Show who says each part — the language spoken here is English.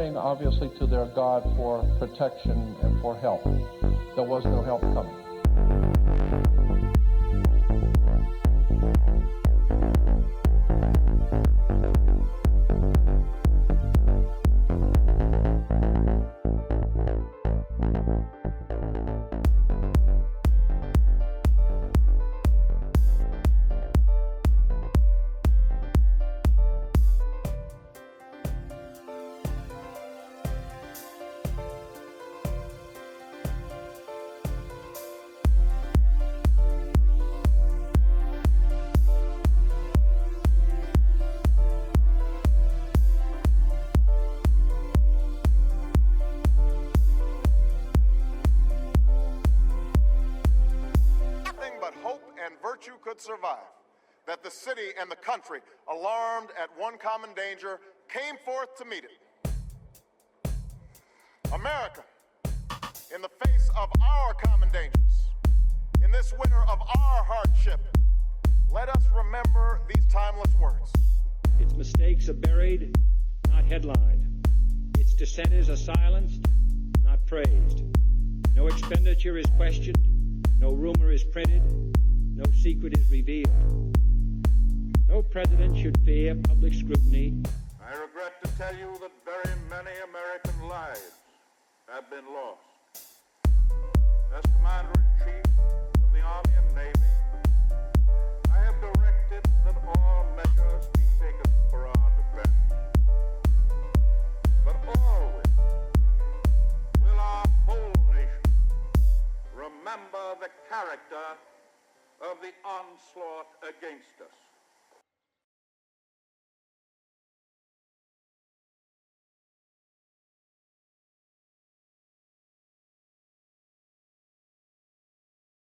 Speaker 1: praying, obviously, to their God for protection and for help. There was no help coming.
Speaker 2: Virtue could survive, that the city and the country, alarmed at one common danger, came forth to meet it. America, in the face of our common dangers, in this winter of our hardship, let us remember these timeless words.
Speaker 3: Its mistakes are buried, not headlined. Its dissenters are silenced, not praised. No expenditure is questioned, no rumor is printed, no secret is revealed. No president should fear public scrutiny.
Speaker 4: I regret to tell you that very many American lives have been lost. As Commander-in-Chief of the Army and Navy, I have directed that all measures be taken for our defense. But always will our whole nation remember the character of the onslaught against us.